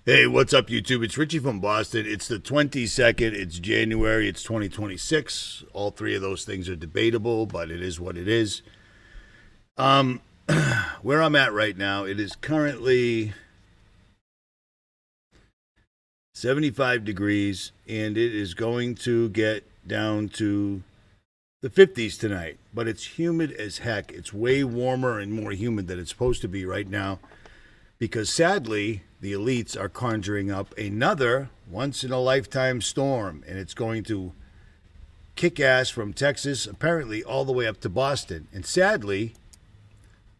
Hey, what's up, YouTube? It's Richie from Boston. It's the 22nd. It's January. It's 2026. All three of those things are debatable, but it is what it is. Where I'm at right now, it is currently 75 degrees, and it is going to get down to the 50s tonight. But it's humid as heck. It's way warmer and more humid than it's supposed to be right now, because sadly, the elites are conjuring up another once-in-a-lifetime storm, and it's going to kick ass from Texas, apparently all the way up to Boston. And sadly,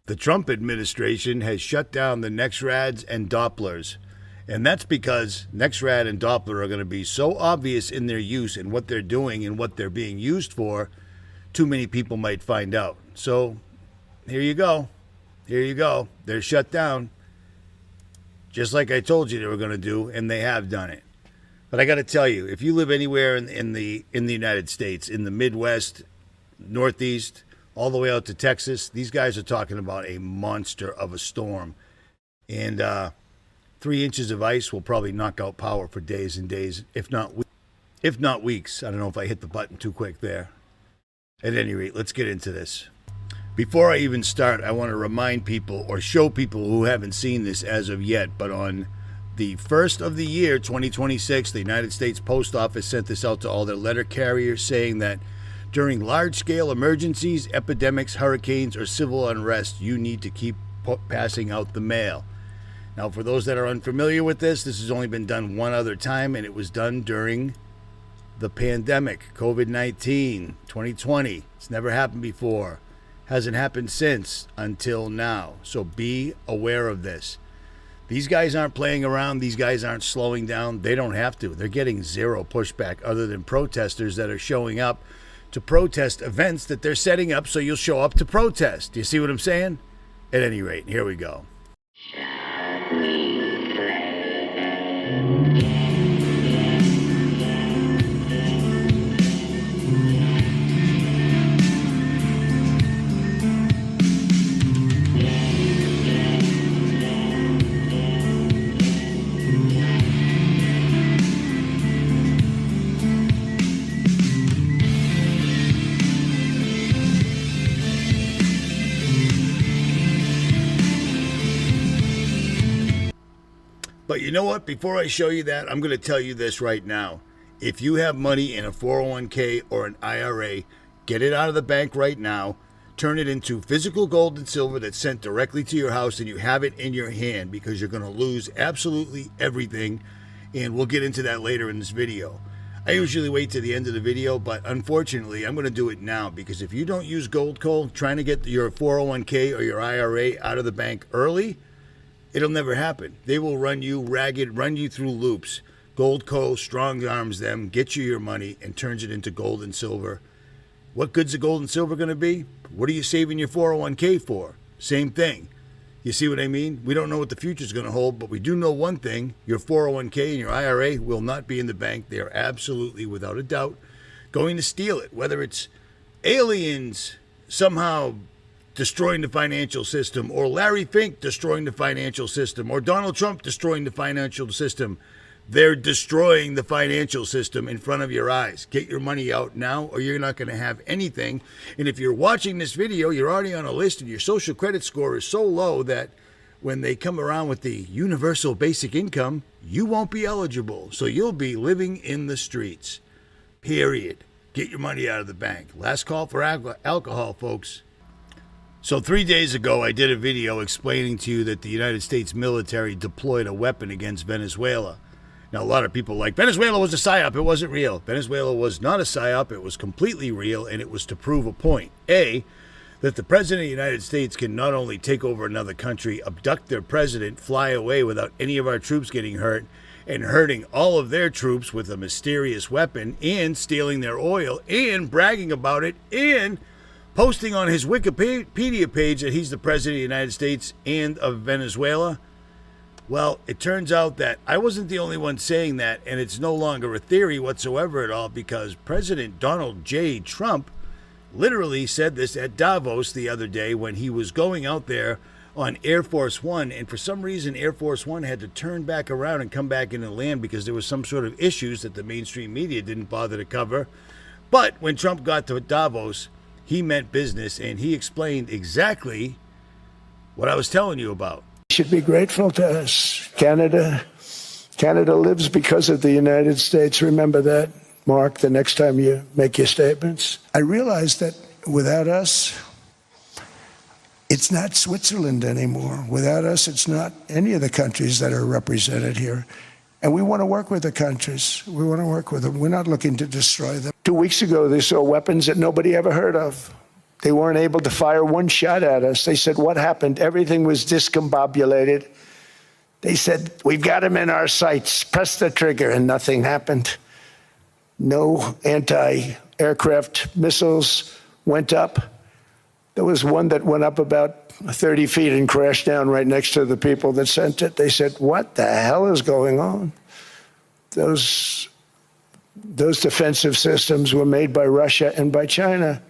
the Trump administration has shut down the NEXRADs and Dopplers. And that's because NEXRAD and Doppler are going to be so obvious in their use and what they're doing and what they're being used for, too many people might find out. So here you go. Here you go. They're shut down, just like I told you they were going to do, and they have done it. But I got to tell you, if you live anywhere in the United States, in the Midwest, Northeast, all the way out to Texas, these guys are talking about a monster of a storm. And 3 inches of ice will probably knock out power for days and days, if not weeks. I don't know if I hit the button too quick there. At any rate, let's get into this. Before I even start, I want to remind people or show people who haven't seen this as of yet, but on the 1st of the year, 2026, the United States Post Office sent this out to all their letter carriers, saying that during large-scale emergencies, epidemics, hurricanes, or civil unrest, you need to keep passing out the mail. Now, for those that are unfamiliar with this has only been done one other time, and it was done during the pandemic, COVID-19, 2020. It's never happened before. Hasn't happened since until now. So be aware of this. These guys aren't playing around. These guys aren't slowing down. They don't have to. They're getting zero pushback other than protesters that are showing up to protest events that they're setting up so you'll show up to protest. Do you see what I'm saying? At any rate, here we go. But you know what? Before I show you that, I'm going to tell you this right now. If you have money in a 401k or an IRA, get it out of the bank right now. Turn it into physical gold and silver that's sent directly to your house, and you have it in your hand, because you're going to lose absolutely everything. And we'll get into that later in this video. I usually wait to the end of the video, but unfortunately, I'm going to do it now, because if you don't use Gold Coal, trying to get your 401k or your IRA out of the bank early, it'll never happen. They will run you ragged, run you through loops. Gold Co. strong arms them, gets you your money, and turns it into gold and silver. What good's the gold and silver going to be? What are you saving your 401k for? Same thing. You see what I mean? We don't know what the future's going to hold, but we do know one thing. Your 401k and your IRA will not be in the bank. They are absolutely, without a doubt, going to steal it. Whether it's aliens somehow destroying the financial system, or Larry Fink destroying the financial system, or Donald Trump destroying the financial system. They're destroying the financial system in front of your eyes. Get your money out now, or you're not going to have anything. And if you're watching this video, you're already on a list and your social credit score is so low that when they come around with the universal basic income, you won't be eligible. So you'll be living in the streets. Period. Get your money out of the bank. Last call for alcohol, folks. So 3 days ago, I did a video explaining to you that the United States military deployed a weapon against Venezuela. Now, a lot of people are like, Venezuela was a psyop. It wasn't real. Venezuela was not a psyop. It was completely real, and it was to prove a point. A, that the president of the United States can not only take over another country, abduct their president, fly away without any of our troops getting hurt, and hurting all of their troops with a mysterious weapon, and stealing their oil, and bragging about it, and posting on his Wikipedia page that he's the president of the United States and of Venezuela. Well, it turns out that I wasn't the only one saying that, and it's no longer a theory whatsoever at all, because President Donald J. Trump literally said this at Davos the other day when he was going out there on Air Force One, and for some reason Air Force One had to turn back around and come back into land because there was some sort of issues that the mainstream media didn't bother to cover. But when Trump got to Davos, he meant business, and he explained exactly what I was telling you about. You should be grateful to us. Canada lives because of the United States. Remember that, Mark, the next time you make your statements. I realize that without us, it's not Switzerland anymore. Without us, it's not any of the countries that are represented here. And we want to work with the countries. We want to work with them. We're not looking to destroy them. 2 weeks ago, they saw weapons that nobody ever heard of. They weren't able to fire one shot at us. They said, what happened? Everything was discombobulated. They said, we've got them in our sights. Press the trigger, and nothing happened. No anti-aircraft missiles went up. There was one that went up about 30 feet and crashed down right next to the people that sent it. They said, what the hell is going on? Those defensive systems were made by Russia and by China.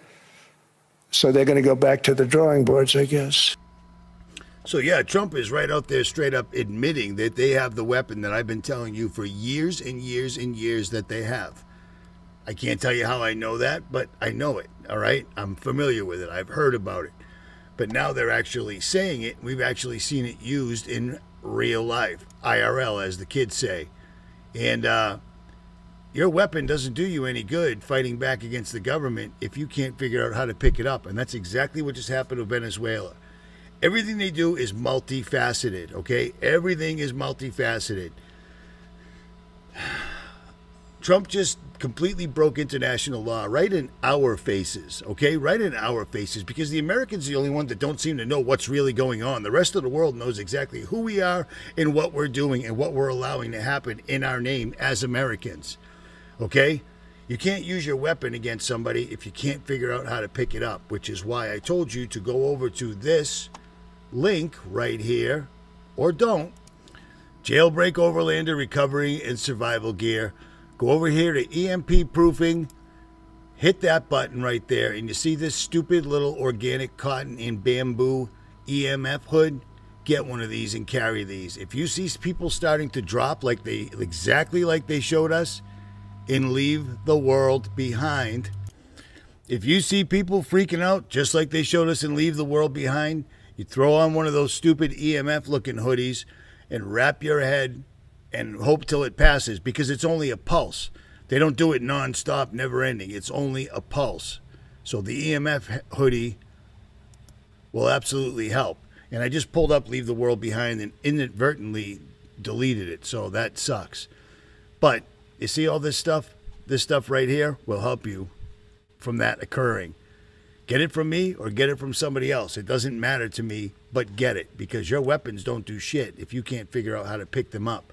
So they're going to go back to the drawing boards, I guess. So yeah, Trump is right out there straight up admitting that they have the weapon that I've been telling you for years and years and years that they have. I can't tell you how I know that, but I know it, all right? I'm familiar with it. I've heard about it. But now they're actually saying it. We've actually seen it used in real life, IRL, as the kids say. And your weapon doesn't do you any good fighting back against the government if you can't figure out how to pick it up. And that's exactly what just happened to Venezuela. Everything they do is multifaceted, okay? Everything is multifaceted. Trump just completely broke international law right in our faces, okay? Right in our faces, because the Americans are the only one that don't seem to know what's really going on. The rest of the world knows exactly who we are and what we're doing and what we're allowing to happen in our name as Americans, okay? You can't use your weapon against somebody if you can't figure out how to pick it up, which is why I told you to go over to this link right here, or don't. Jailbreak Overlander Recovery and Survival Gear. Go over here to EMP Proofing, hit that button right there, and you see this stupid little organic cotton and bamboo EMF hood? Get one of these and carry these. If you see people starting to drop exactly like they showed us in Leave the World Behind, if you see people freaking out just like they showed us in Leave the World Behind, you throw on one of those stupid EMF looking hoodies and wrap your head and hope till it passes, because it's only a pulse. They don't do it nonstop, never ending. It's only a pulse. So the EMF hoodie will absolutely help. And I just pulled up Leave the World Behind and inadvertently deleted it, so that sucks. But you see all this stuff? This stuff right here will help you from that occurring. Get it from me or get it from somebody else. It doesn't matter to me, but get it, because your weapons don't do shit if you can't figure out how to pick them up.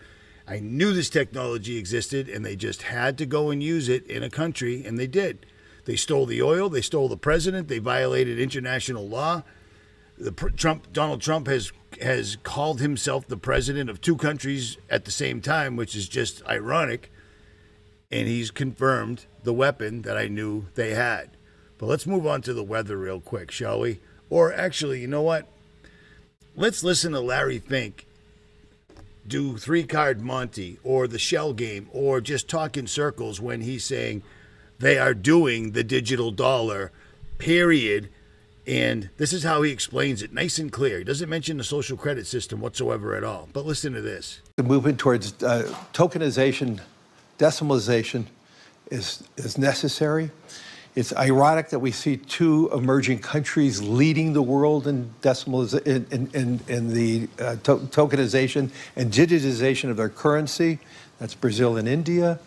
I knew this technology existed, and they just had to go and use it in a country, and they did. They stole the oil. They stole the president. They violated international law. Donald Trump has called himself the president of two countries at the same time, which is just ironic. And he's confirmed the weapon that I knew they had. But let's move on to the weather real quick, shall we? Or actually, you know what? Let's listen to Larry Fink do 3-card Monty or the shell game or just talk in circles when he's saying they are doing the digital dollar, period. And this is how he explains it, nice and clear. He doesn't mention the social credit system whatsoever at all. But listen to this. The movement towards tokenization, decimalization is necessary. It's ironic that we see two emerging countries leading the world in in the tokenization and digitization of their currency. That's Brazil and India.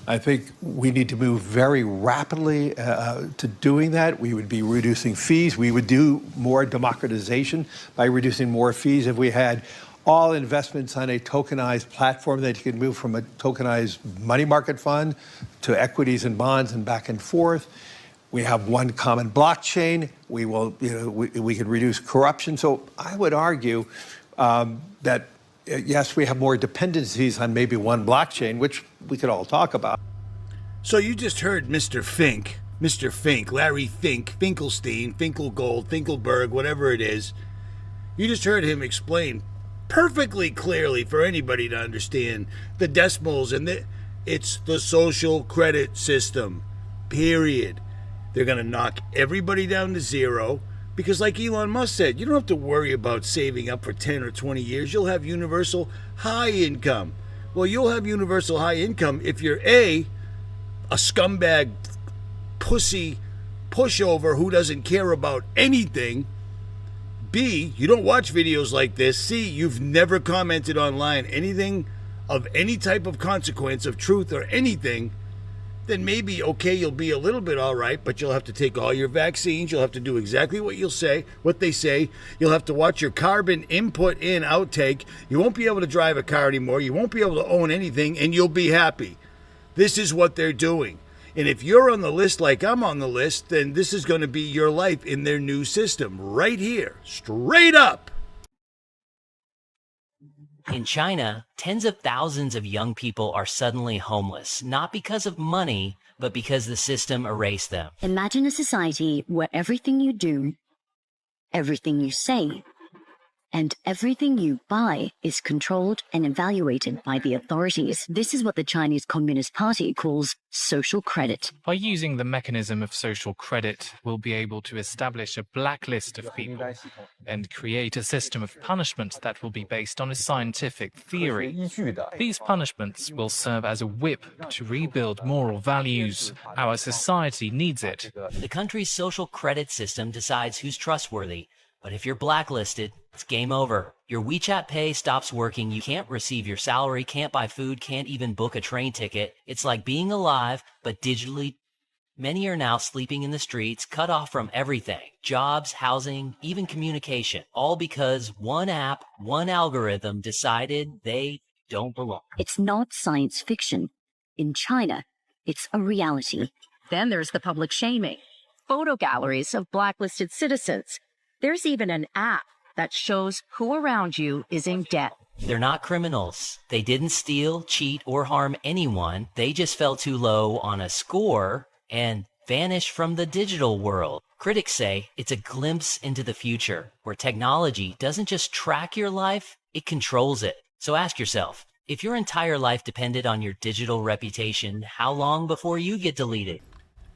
I think we need to move very rapidly to doing that. We would be reducing fees. We would do more democratization by reducing more fees if we had all investments on a tokenized platform that you could move from a tokenized money market fund to equities and bonds and back and forth. We have one common blockchain. We will, we can reduce corruption. So I would argue that yes, we have more dependencies on maybe one blockchain, which we could all talk about. So you just heard Mr. Fink, Larry Fink, Finkelstein, Finkelgold, Finkelberg, whatever it is. You just heard him explain perfectly clearly for anybody to understand the decimals, and it's the social credit system, period. They're going to knock everybody down to zero because, like Elon Musk said, you don't have to worry about saving up for 10 or 20 years. You'll have universal high income. Well, you'll have universal high income if you're a scumbag, pussy, pushover who doesn't care about anything. B, you don't watch videos like this. C, you've never commented online anything of any type of consequence, of truth or anything. Then maybe, okay, you'll be a little bit all right, but you'll have to take all your vaccines. You'll have to do exactly what they say. You'll have to watch your carbon input in, outtake. You won't be able to drive a car anymore. You won't be able to own anything, and you'll be happy. This is what they're doing. And if you're on the list like I'm on the list, then this is going to be your life in their new system right here, straight up. In China, tens of thousands of young people are suddenly homeless, not because of money, but because the system erased them. Imagine a society where everything you do, everything you say, and everything you buy is controlled and evaluated by the authorities. This is what the Chinese Communist Party calls social credit. By using the mechanism of social credit, we'll be able to establish a blacklist of people and create a system of punishment that will be based on a scientific theory. These punishments will serve as a whip to rebuild moral values. Our society needs it. The country's social credit system decides who's trustworthy, but if you're blacklisted, it's game over. Your WeChat Pay stops working, you can't receive your salary, can't buy food, can't even book a train ticket. It's like being alive, but digitally. Many are now sleeping in the streets, cut off from everything. Jobs, housing, even communication. All because one app, one algorithm decided they don't belong. It's not science fiction. In China, it's a reality. Then there's the public shaming. Photo galleries of blacklisted citizens. There's even an app that shows who around you is in debt. They're not criminals. They didn't steal, cheat, or harm anyone. They just fell too low on a score and vanished from the digital world. Critics say it's a glimpse into the future, where technology doesn't just track your life, it controls it. So ask yourself, if your entire life depended on your digital reputation, how long before you get deleted?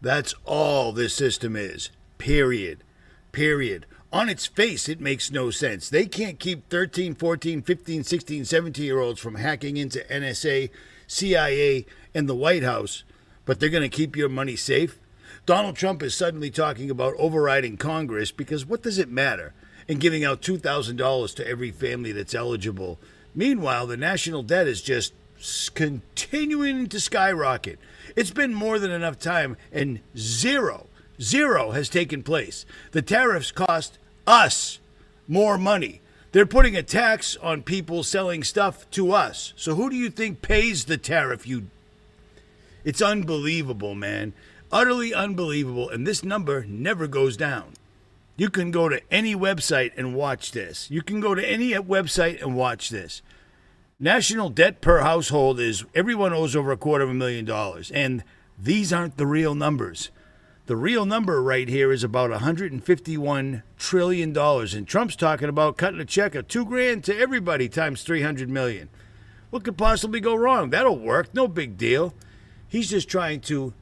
That's all this system is. Period. Period. On its face, it makes no sense. They can't keep 13, 14, 15, 16, 17-year-olds from hacking into NSA, CIA, and the White House, but they're going to keep your money safe? Donald Trump is suddenly talking about overriding Congress because what does it matter? And giving out $2,000 to every family that's eligible. Meanwhile, the national debt is just continuing to skyrocket. It's been more than enough time, and zero has taken place. The tariffs cost us more money. They're putting a tax on people selling stuff to us. So who do you think pays the tariff? It's unbelievable, man. Utterly unbelievable. And this number never goes down. You can go to any website and watch this. National debt per household is everyone owes over $250,000. And these aren't the real numbers. The real number right here is about $151 trillion. And Trump's talking about cutting a check of $2,000 to everybody times 300 million. What could possibly go wrong? That'll work. No big deal. He's just trying to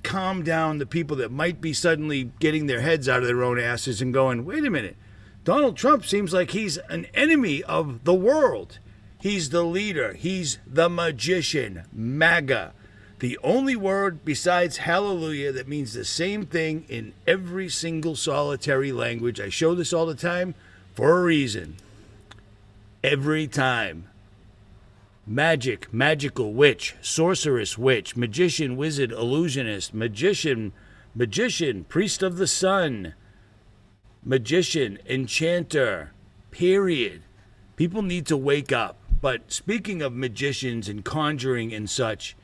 calm down the people that might be suddenly getting their heads out of their own asses and going, wait a minute. Donald Trump seems like he's an enemy of the world. He's the leader. He's the magician. MAGA. The only word besides hallelujah that means the same thing in every single solitary language. I show this all the time for a reason. Every time. Magic, magical witch, sorceress witch, magician, wizard, illusionist, magician, priest of the sun, magician, enchanter, period. People need to wake up. But speaking of magicians and conjuring and such,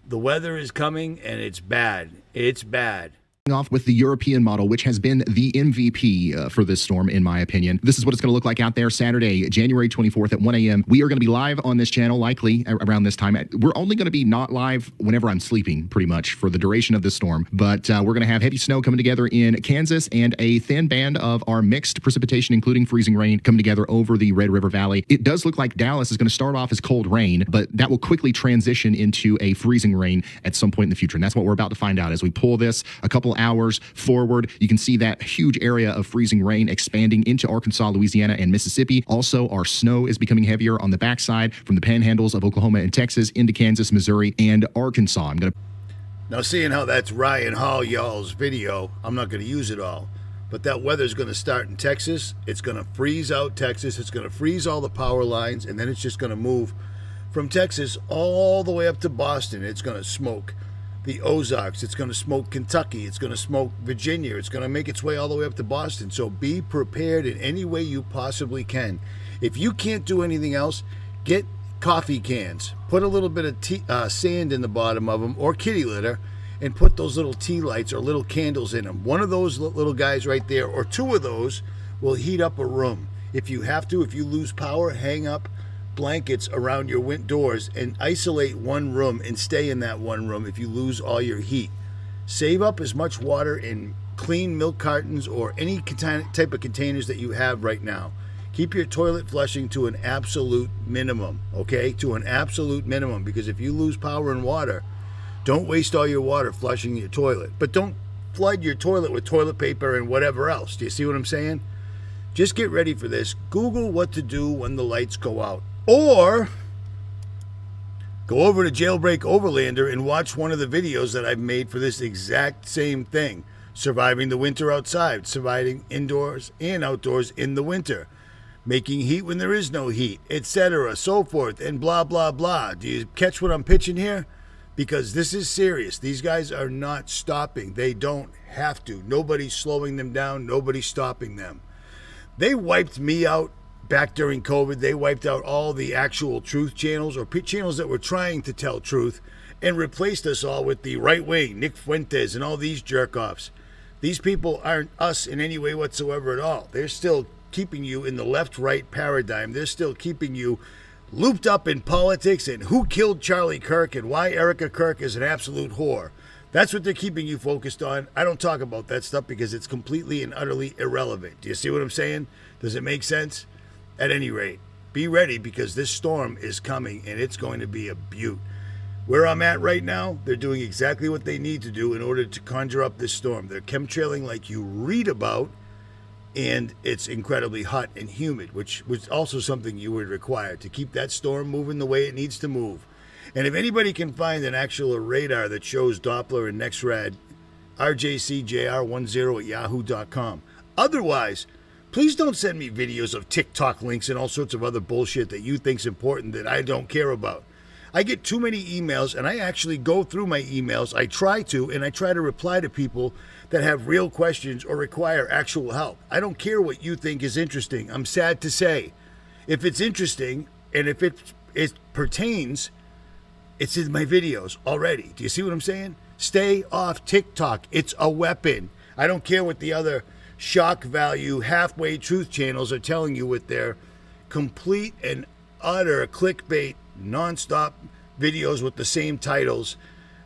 the weather is coming and it's bad. It's bad. off with the European model, which has been the MVP for this storm, in my opinion. This is what it's going to look like out there Saturday, January 24th at 1 a.m. We are going to be live on this channel, likely around this time. We're only going to be not live whenever I'm sleeping, pretty much, for the duration of this storm. But we're going to have heavy snow coming together in Kansas and a thin band of our mixed precipitation, including freezing rain, coming together over the Red River Valley. It does look like Dallas is going to start off as cold rain, but that will quickly transition into a freezing rain at some point in the future. And that's what we're about to find out as we pull this a couple hours forward. You can see that huge area of freezing rain expanding into Arkansas, Louisiana, and Mississippi. Also, our snow is becoming heavier on the backside from the panhandles of Oklahoma and Texas into Kansas, Missouri, and Arkansas. Now, seeing how that's Ryan Hall, y'all's video, I'm not going to use it all. But that weather's going to start in Texas. It's going to freeze out Texas. It's going to freeze all the power lines, and then it's just going to move from Texas all the way up to Boston. It's going to smoke the Ozarks. It's going to smoke Kentucky. It's going to smoke Virginia. It's going to make its way all the way up to Boston. So be prepared in any way you possibly can. If you can't do anything else, get coffee cans. Put a little bit of sand in the bottom of them, or kitty litter, and put those little tea lights or little candles in them. One of those little guys right there, or two of those, will heat up a room. If you have to, if you lose power, hang up blankets around your doors and isolate one room and stay in that one room if you lose all your heat. Save up as much water in clean milk cartons or any type of containers that you have right now. Keep your toilet flushing to an absolute minimum, okay? To an absolute minimum, because if you lose power and water, don't waste all your water flushing your toilet. But don't flood your toilet with toilet paper and whatever else. Do you see what I'm saying? Just get ready for this. Google what to do when the lights go out. Or go over to Jailbreak Overlander and watch one of the videos that I've made for this exact same thing. Surviving the winter outside, surviving indoors and outdoors in the winter, making heat when there is no heat, etc., so forth, and blah, blah, blah. Do you catch what I'm pitching here? Because this is serious. These guys are not stopping. They don't have to. Nobody's slowing them down. Nobody's stopping them. They wiped me out back during COVID. They wiped out all the actual truth channels, or channels that were trying to tell truth, and replaced us all with the right wing, Nick Fuentes, and all these jerk-offs. These people aren't us in any way whatsoever at all. They're still keeping you in the left-right paradigm. They're still keeping you looped up in politics and who killed Charlie Kirk and why Erica Kirk is an absolute whore. That's what they're keeping you focused on. I don't talk about that stuff because it's completely and utterly irrelevant. Do you see what I'm saying? Does it make sense? At any rate, be ready, because this storm is coming and it's going to be a beaut. Where I'm at right now, they're doing exactly what they need to do in order to conjure up this storm. They're chemtrailing like you read about, and it's incredibly hot and humid, which was also something you would require to keep that storm moving the way it needs to move. And if anybody can find an actual radar that shows Doppler and NEXRAD, rjcjr10@yahoo.com. Otherwise, please don't send me videos of TikTok links and all sorts of other bullshit that you think's important that I don't care about. I get too many emails, and I actually go through my emails. I try to reply to people that have real questions or require actual help. I don't care what you think is interesting. I'm sad to say. If it's interesting and if it pertains, it's in my videos already. Do you see what I'm saying? Stay off TikTok. It's a weapon. I don't care what the other shock value halfway truth channels are telling you with their complete and utter clickbait nonstop videos with the same titles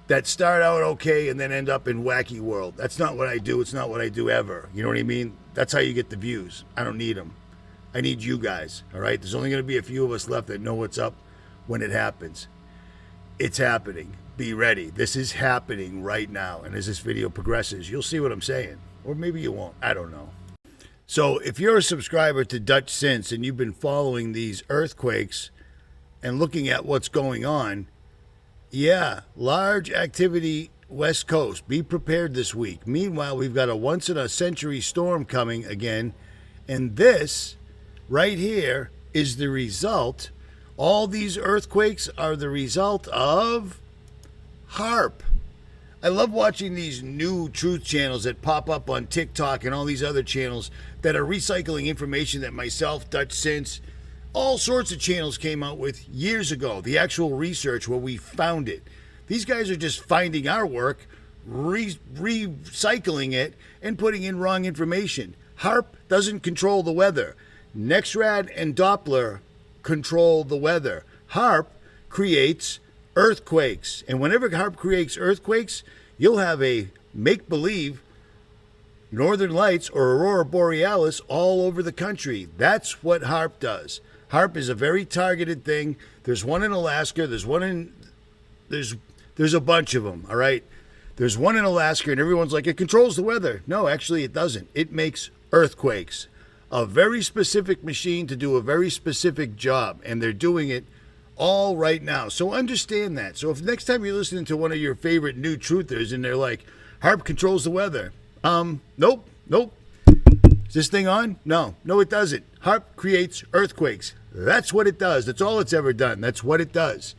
that start out okay and then end up in wacky world. That's not what I do. It's not what I do ever. You know what I mean? That's how you get the views. I don't need them. I need you guys. All right? There's only going to be a few of us left that know what's up when it happens. It's happening. Be ready. This is happening right now. And as this video progresses, you'll see what I'm saying. Or maybe you won't. I don't know. So if you're a subscriber to Dutch Sense and you've been following these earthquakes and looking at what's going on, yeah, large activity West Coast. Be prepared this week. Meanwhile, we've got a once-in-a-century storm coming again, and this right here is the result. All these earthquakes are the result of HAARP. I love watching these new truth channels that pop up on TikTok and all these other channels that are recycling information that myself, Dutch Sense, all sorts of channels came out with years ago. The actual research where we found it. These guys are just finding our work, recycling it and putting in wrong information. HAARP doesn't control the weather. NEXRAD and Doppler control the weather. HAARP creates earthquakes. And whenever HAARP creates earthquakes, you'll have a make-believe Northern Lights or Aurora Borealis all over the country. That's what HAARP does. HAARP is a very targeted thing. There's one in Alaska. There's a bunch of them, all right? There's one in Alaska, and everyone's like, it controls the weather. No, actually, it doesn't. It makes earthquakes. A very specific machine to do a very specific job, and they're doing it all right now. So understand that. So if next time you're listening to one of your favorite new truthers and they're like, HAARP controls the weather. Nope. Is this thing on? No, it doesn't. HAARP creates earthquakes. That's what it does. That's all it's ever done. That's what it does.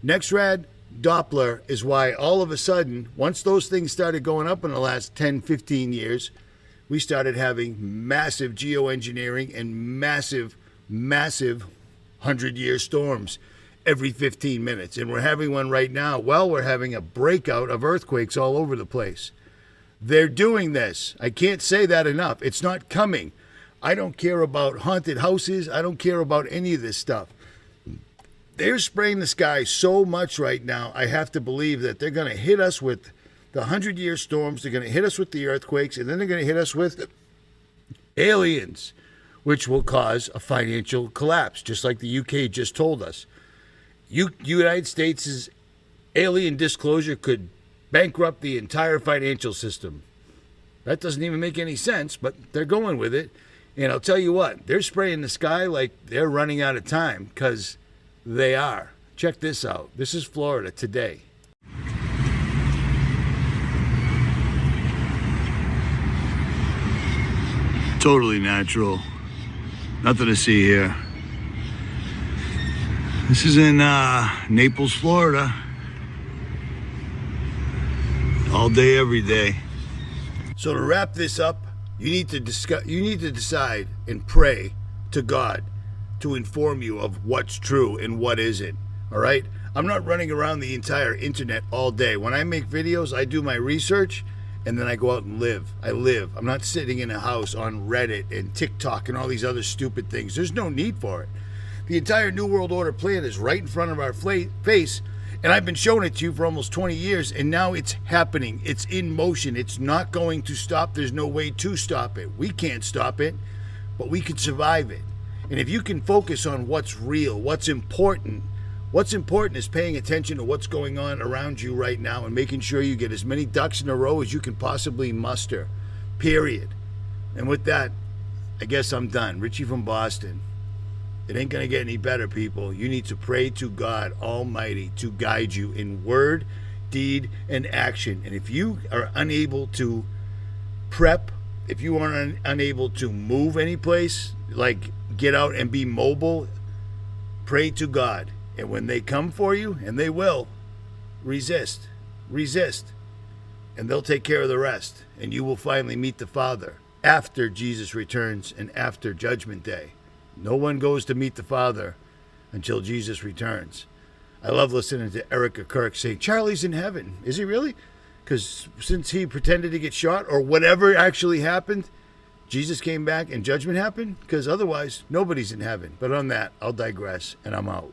NEXRAD, Doppler is why all of a sudden, once those things started going up in the last 10, 15 years, we started having massive geoengineering and massive 100-year storms every 15 minutes. And we're having one right now. Well, we're having a breakout of earthquakes all over the place. They're doing this. I can't say that enough. It's not coming. I don't care about haunted houses. I don't care about any of this stuff. They're spraying the sky so much right now, I have to believe that they're going to hit us with the 100-year storms. They're going to hit us with the earthquakes, and then they're going to hit us with aliens, which will cause a financial collapse, just like the UK just told us. United States' alien disclosure could bankrupt the entire financial system. That doesn't even make any sense, but they're going with it. And I'll tell you what, they're spraying the sky like they're running out of time, because they are. Check this out. This is Florida today. Totally natural. Nothing to see here. This is in Naples, Florida. All day, every day. So to wrap this up, you need to decide and pray to God to inform you of what's true and what isn't. All right? I'm not running around the entire internet all day. When I make videos, I do my research and then I go out and live. I live. I'm not sitting in a house on Reddit and TikTok and all these other stupid things. There's no need for it. The entire New World Order plan is right in front of our face, and I've been showing it to you for almost 20 years, and now it's happening. It's in motion. It's not going to stop. There's no way to stop it. We can't stop it, but we can survive it. And if you can focus on what's real, what's important is paying attention to what's going on around you right now and making sure you get as many ducks in a row as you can possibly muster, period. And with that, I guess I'm done. Richie from Boston. It ain't going to get any better, people. You need to pray to God Almighty to guide you in word, deed, and action. And if you are unable to prep, if you are unable to move any place, like get out and be mobile, pray to God. And when they come for you, and they will, resist. And they'll take care of the rest. And you will finally meet the Father after Jesus returns and after Judgment Day. No one goes to meet the Father until Jesus returns. I love listening to Erica Kirk saying, Charlie's in heaven. Is he really? Because since he pretended to get shot or whatever actually happened, Jesus came back and judgment happened? Because otherwise, nobody's in heaven. But on that, I'll digress, and I'm out.